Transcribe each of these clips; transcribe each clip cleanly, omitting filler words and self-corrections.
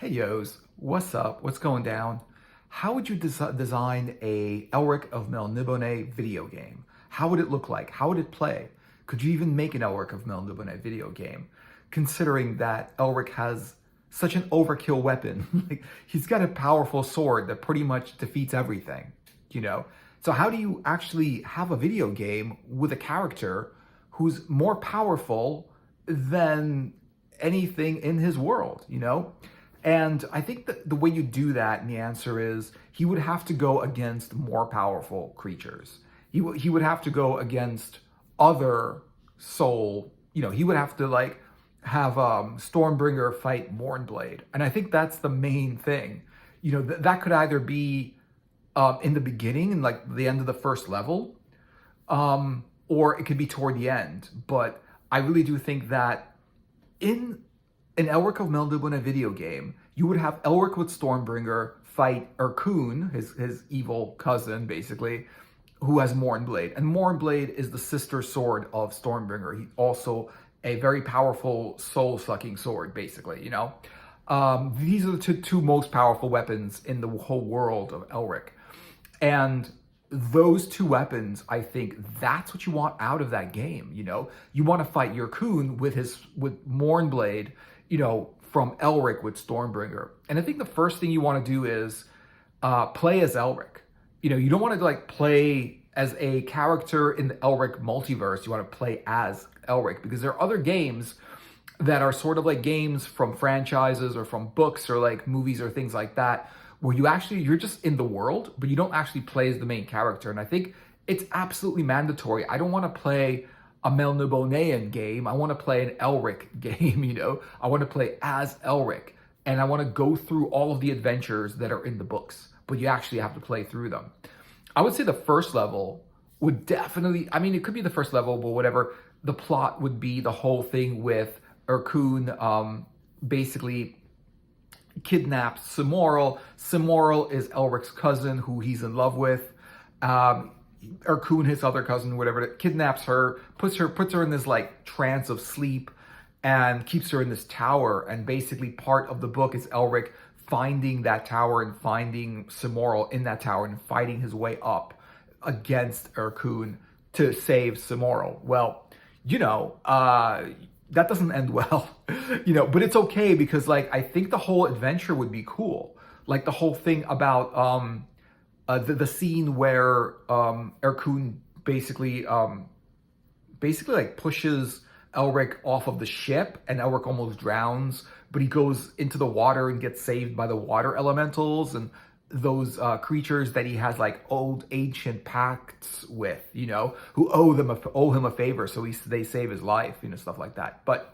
Hey yos, what's up? What's going down? How would you design a Elric of Melnibone video game? How would it look like? How would it play? Could you even make an Elric of Melnibone video game? Considering that Elric has such an overkill weapon. Like, he's got a powerful sword that pretty much defeats everything, you know? So how do you actually have a video game with a character who's more powerful than anything in his world, you know? And I think that the way you do that, and the answer is, he would have to go against more powerful creatures. He would have to go against other soul, he would have to like have Stormbringer fight Mournblade. And I think that's the main thing. That could either be in the beginning, in like the end of the first level, or it could be toward the end. But I really do think that in an Elric of Melnibone video game, you would have Elric with Stormbringer fight Erkun, his evil cousin, basically, who has Mournblade. And Mournblade is the sister sword of Stormbringer. He's also a very powerful soul-sucking sword, basically, These are the two most powerful weapons in the whole world of Elric. And those two weapons, I think that's what you want out of that game, You want to fight Erkun with Mournblade, from Elric with Stormbringer. And I think the first thing you want to do is play as Elric. You don't want to like play as a character in the Elric multiverse. You want to play as Elric because there are other games that are sort of like games from franchises or from books or like movies or things like that, where you're just in the world, but you don't actually play as the main character. And I think it's absolutely mandatory. I don't want to play a Melnibonean game. I want to play an Elric game, I want to play as Elric, and I want to go through all of the adventures that are in the books, but you actually have to play through them. I would say the first level would definitely, it could be the first level, but whatever, the plot would be the whole thing with Erkun basically kidnaps Simorl. Simorl is Elric's cousin who he's in love with. Erkun, his other cousin, whatever, kidnaps her, puts her in this like trance of sleep and keeps her in this tower. And basically part of the book is Elric finding that tower and finding Simorl in that tower and fighting his way up against Erkun to save Simorl. Well, that doesn't end well, but it's okay because like, I think the whole adventure would be cool. Like the whole thing about, the scene where Erkun basically like pushes Elric off of the ship and Elric almost drowns, but he goes into the water and gets saved by the water elementals and those creatures that he has like old ancient pacts with, who owe him a favor, so they save his life, stuff like that. But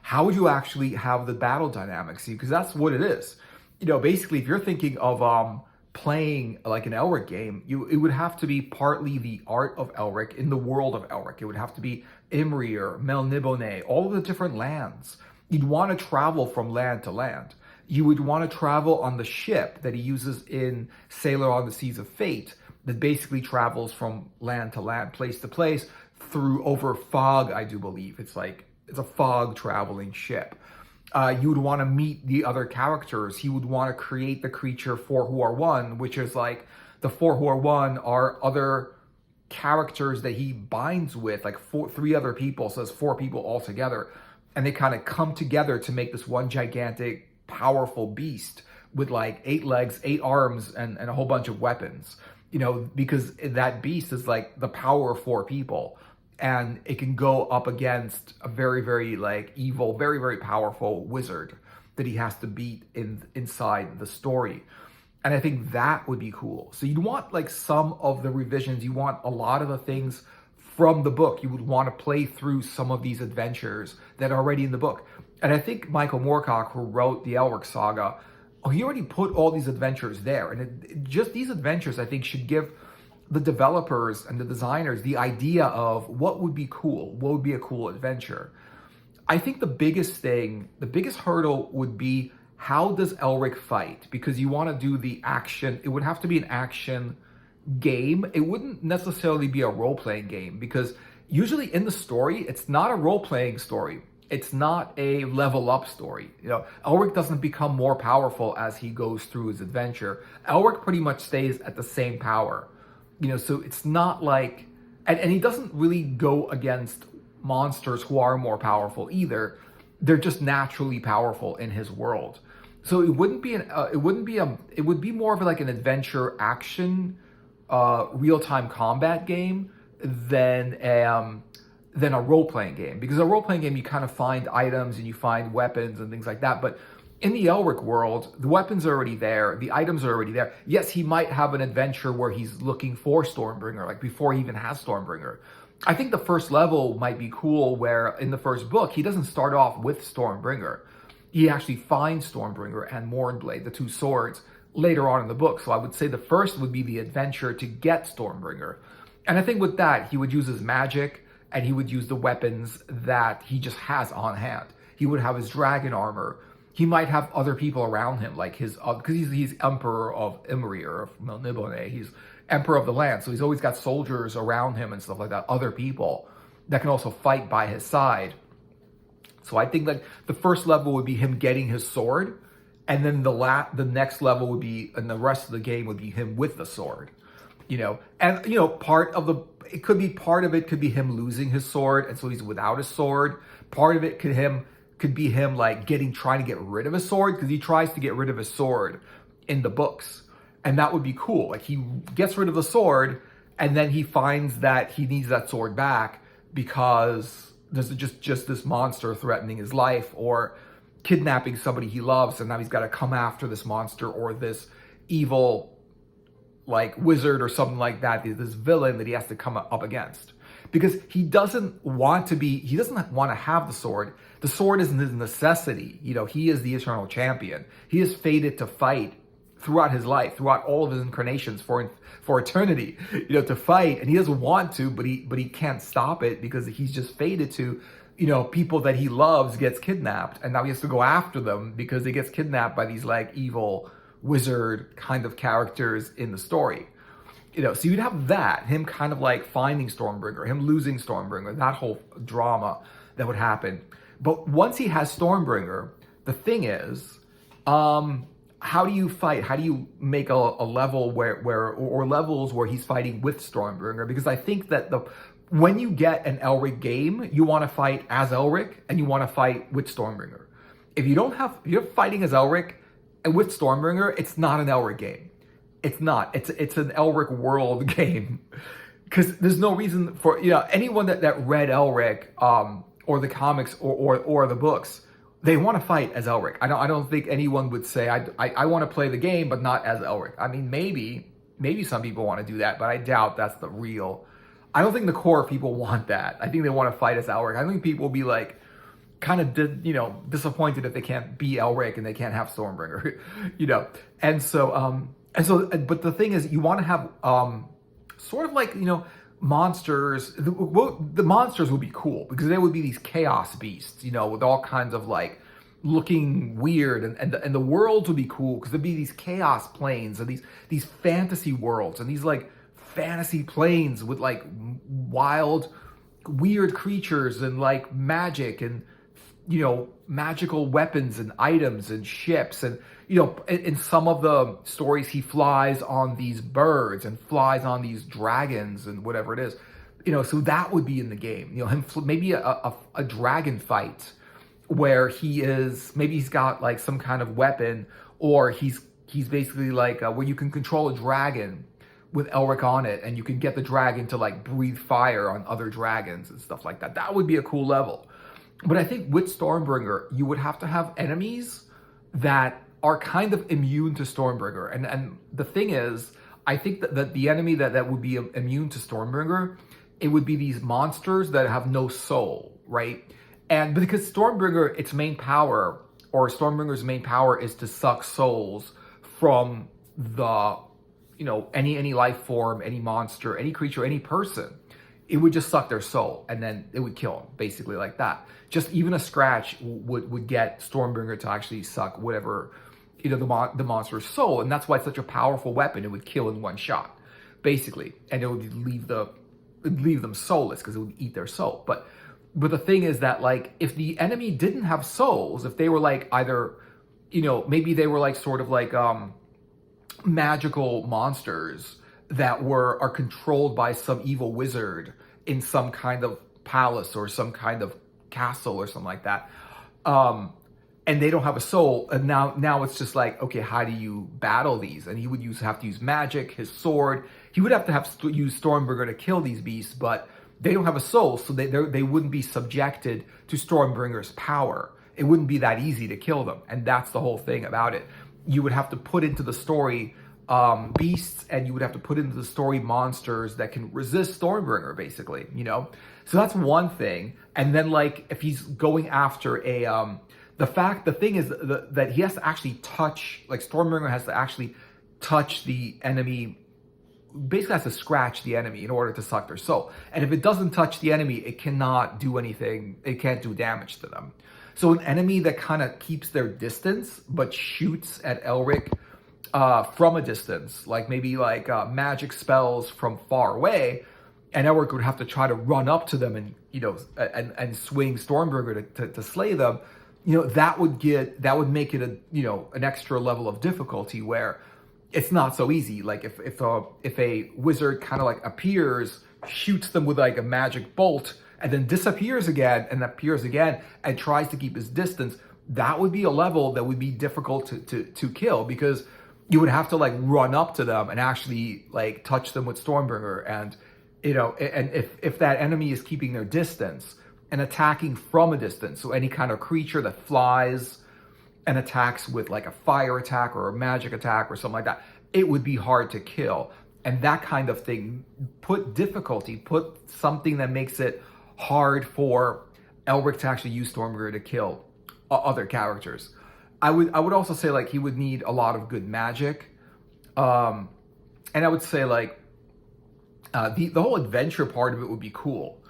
how would you actually have the battle dynamics? Because that's what it is. Basically, if you're thinking of playing like an Elric game, it would have to be partly the art of Elric in the world of Elric. It would have to be Imrir, Melnibone, all of the different lands. You'd want to travel from land to land. You would want to travel on the ship that he uses in Sailor on the Seas of Fate, that basically travels from land to land, place to place, over fog, I do believe. It's a fog traveling ship. You would want to meet the other characters. He would want to create the creature 4 who are one, which is like the 4 who are one are other characters that he binds with, like 3 other people, so there's 4 people all together. And they kind of come together to make this one gigantic, powerful beast with like 8 legs, 8 arms, and a whole bunch of weapons, because that beast is like the power of 4 people. And it can go up against a very, very like evil, very, very powerful wizard that he has to beat inside the story. And I think that would be cool. So you'd want like some of the revisions. You want a lot of the things from the book. You would want to play through some of these adventures that are already in the book. And I think Michael Moorcock, who wrote the Elric saga, he already put all these adventures there. And just these adventures, I think, should give the developers and the designers the idea of what would be cool, what would be a cool adventure. I think the biggest hurdle would be, how does Elric fight? Because you want to do the action, it would have to be an action game. It wouldn't necessarily be a role-playing game, because usually in the story, it's not a role-playing story. It's not a level up story. Elric doesn't become more powerful as he goes through his adventure. Elric pretty much stays at the same power. So it's not like, and he doesn't really go against monsters who are more powerful either. They're just naturally powerful in his world. So it would be more of like an adventure action, real-time combat game than a role-playing game. Because a role-playing game, you kind of find items and you find weapons and things like that. But in the Elric world, the weapons are already there, the items are already there. Yes, he might have an adventure where he's looking for Stormbringer, like before he even has Stormbringer. I think the first level might be cool where in the first book, he doesn't start off with Stormbringer. He actually finds Stormbringer and Mournblade, the two swords, later on in the book. So I would say the first would be the adventure to get Stormbringer. And I think with that, he would use his magic and he would use the weapons that he just has on hand. He would have his dragon armor. He might have other people around him, like his, because he's Emperor of Imri, or of Melnibone. He's Emperor of the land, so he's always got soldiers around him and stuff like that, other people that can also fight by his side. So I think that the first level would be him getting his sword, and then the next level would be, and the rest of the game would be him with the sword. And part of it could be him losing his sword, and so he's without his sword. Part of it could be him like trying to get rid of his sword, because he tries to get rid of his sword in the books. And that would be cool. Like he gets rid of the sword and then he finds that he needs that sword back because there's just this monster threatening his life or kidnapping somebody he loves. And now he's got to come after this monster or this evil like wizard or something like that, this villain that he has to come up against. Because he doesn't want to have the sword. The sword isn't his necessity. He is the eternal champion. He is fated to fight throughout his life, throughout all of his incarnations for eternity, to fight. And he doesn't want to, but he can't stop it because he's just fated to, people that he loves gets kidnapped. And now he has to go after them because he gets kidnapped by these like evil wizard kind of characters in the story. So you'd have that, him kind of like finding Stormbringer, him losing Stormbringer, that whole drama that would happen. But once he has Stormbringer, the thing is, how do you fight? How do you make a level or levels where he's fighting with Stormbringer? Because I think that when you get an Elric game, you want to fight as Elric and you want to fight with Stormbringer. If you're fighting as Elric and with Stormbringer, it's not an Elric game. It's not. It's an Elric world game, because there's no reason for anyone that read Elric or the comics or the books, they want to fight as Elric. I don't think anyone would say I want to play the game but not as Elric. I mean, maybe some people want to do that, but I doubt that's the real. I don't think the core of people want that. I think they want to fight as Elric. I think people will be like kind of disappointed if they can't be Elric and they can't have Stormbringer, and so. But the thing is, you want to have sort of like, monsters. The monsters would be cool because they would be these chaos beasts, with all kinds of like looking weird. And the worlds would be cool because there'd be these chaos planes and these fantasy worlds and these like fantasy planes with like wild, weird creatures and like magic and, magical weapons and items and ships. And, in some of the stories, he flies on these birds and flies on these dragons and whatever it is, so that would be in the game, maybe a dragon fight where maybe he's got like some kind of weapon, or he's basically like where you can control a dragon with Elric on it, and you can get the dragon to like breathe fire on other dragons and stuff like that. That would be a cool level. But I think with Stormbringer, you would have to have enemies that are kind of immune to Stormbringer. And the thing is, I think that the enemy that would be immune to Stormbringer, it would be these monsters that have no soul, right? And because Stormbringer's main power is to suck souls from the, any life form, any monster, any creature, any person. It would just suck their soul and then it would kill them, basically like that. Just even a scratch would get Stormbringer to actually suck whatever, the monster's soul. And that's why it's such a powerful weapon. It would kill in one shot, basically. And it would leave them soulless because it would eat their soul. But But the thing is that like if the enemy didn't have souls, if they were like either, maybe they were like sort of like magical monsters that are controlled by some evil wizard in some kind of palace or some kind of castle or something like that. And they don't have a soul. And now it's just like, okay, how do you battle these? And he would have to use magic, his sword. He would have to use Stormbringer to kill these beasts, but they don't have a soul, so they wouldn't be subjected to Stormbringer's power. It wouldn't be that easy to kill them, and that's the whole thing about it. You would have to put into the story beasts, and you would have to put into the story monsters that can resist Stormbringer, basically, So that's one thing. And then, like, if he's going after the thing is that he has to actually touch, like, Stormbringer has to actually touch the enemy, basically has to scratch the enemy in order to suck their soul. And if it doesn't touch the enemy, it cannot do anything, it can't do damage to them. So an enemy that kind of keeps their distance, but shoots at Elric from a distance, like maybe like magic spells from far away, and Elric would have to try to run up to them and, and swing Stormbringer to slay them, that would make it an extra level of difficulty where it's not so easy. Like if a wizard kind of like appears, shoots them with like a magic bolt, and then disappears again and appears again and tries to keep his distance, that would be a level that would be difficult to kill, because you would have to like run up to them and actually like touch them with Stormbringer. And and if that enemy is keeping their distance and attacking from a distance, so any kind of creature that flies and attacks with like a fire attack or a magic attack or something like that, it would be hard to kill. And that kind of thing, put something that makes it hard for Elric to actually use Stormbringer to kill other characters. I would also say like he would need a lot of good magic, and I would say like the whole adventure part of it would be cool.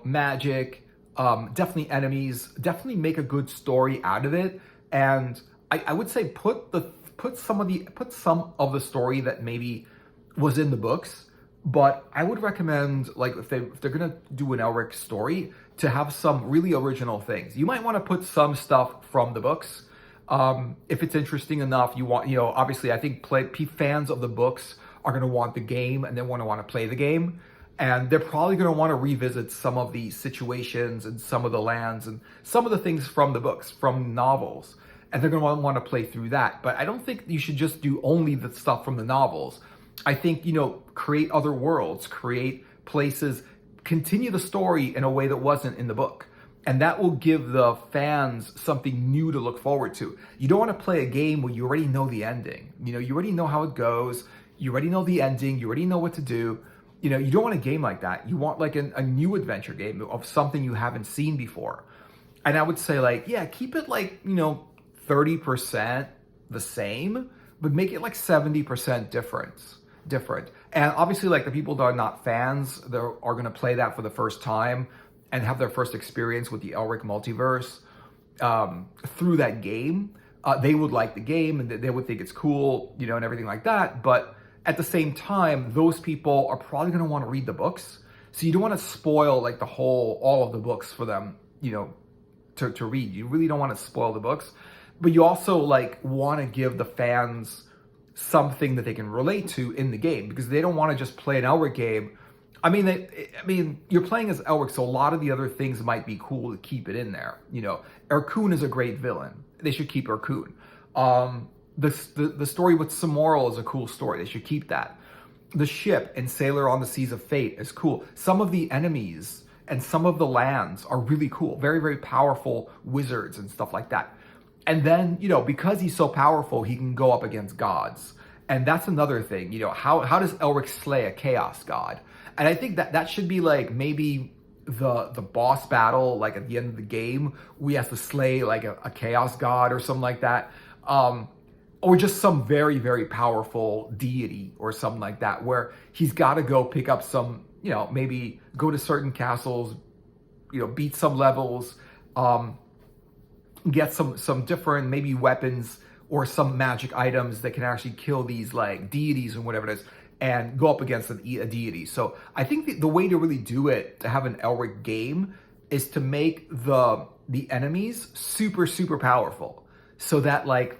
Magic, definitely enemies, definitely make a good story out of it. And I would say put some of the story that maybe was in the books. But I would recommend, like, if they're gonna do an Elric story, to have some really original things. You might want to put some stuff from the books, if it's interesting enough. You want, obviously, I think fans of the books are gonna want the game, and they want to play the game, and they're probably gonna want to revisit some of the situations and some of the lands and some of the things from the books, from novels, and they're gonna want to play through that. But I don't think you should just do only the stuff from the novels. I think, create other worlds, create places, continue the story in a way that wasn't in the book. And that will give the fans something new to look forward to. You don't want to play a game where you already know the ending. You already know how it goes. You already know the ending. You already know what to do. You don't want a game like that. You want like a new adventure game of something you haven't seen before. And I would say like, yeah, keep it like, 30% the same, but make it like 70% different. And obviously, like, the people that are not fans, they are going to play that for the first time and have their first experience with the Elric multiverse through that game. They would like the game, and they would think it's cool, and everything like that. But at the same time, those people are probably going to want to read the books. So you don't want to spoil like all of the books for them, to read. You really don't want to spoil the books, but you also like want to give the fans something that they can relate to in the game, because they don't want to just play an Elric game. I mean, you're playing as Elric, so a lot of the other things might be cool to keep it in there. Erkun is a great villain. They should keep Erkun. The story with Samoril is a cool story. They should keep that. The ship and Sailor on the Seas of Fate is cool. Some of the enemies and some of the lands are really cool. Very, very powerful wizards and stuff like that. And then, because he's so powerful, he can go up against gods. And that's another thing, how does Elric slay a chaos god? And I think that should be like maybe the boss battle, like at the end of the game, we have to slay like a chaos god or something like that. Or just some very, very powerful deity or something like that, where he's got to go pick up some, maybe go to certain castles, beat some levels, get some different maybe weapons or some magic items that can actually kill these like deities and whatever it is, and go up against a deity. So I think the way to really do it, to have an Elric game, is to make the enemies super powerful, so that like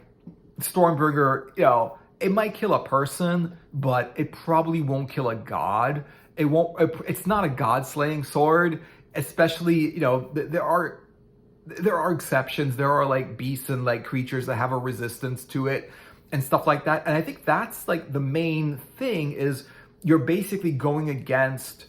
Stormbringer, it might kill a person, but it probably won't kill a god. It won't. It's not a god slaying sword, especially there are exceptions. There are like beasts and like creatures that have a resistance to it and stuff like that. And I think that's like the main thing is you're basically going against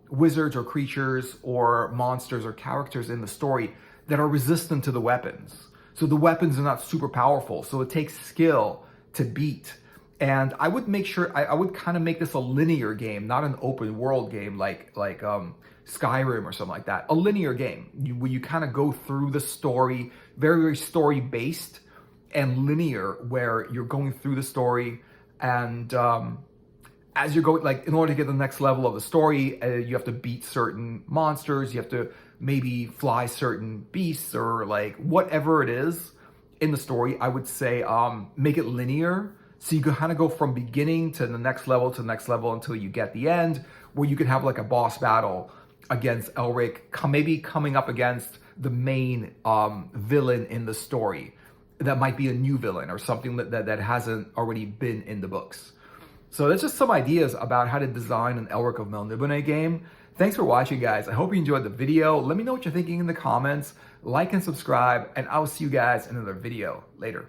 wizards or creatures or monsters or characters in the story that are resistant to the weapons. So the weapons are not super powerful. So it takes skill to beat. And I would make sure I would kind of make this a linear game, not an open world game like Skyrim or something like that. A linear game where you kind of go through the story, very story based and linear, where you're going through the story and as you're going, like in order to get the next level of the story, you have to beat certain monsters, you have to maybe fly certain beasts or like whatever it is in the story. I would say make it linear. So you can kind of go from beginning to the next level to the next level until you get the end, where you could have like a boss battle against Elric, maybe coming up against the main villain in the story. That might be a new villain or something that hasn't already been in the books. So that's just some ideas about how to design an Elric of Melnibone game. Thanks for watching, guys. I hope you enjoyed the video. Let me know what you're thinking in the comments. Like and subscribe, and I'll see you guys in another video later.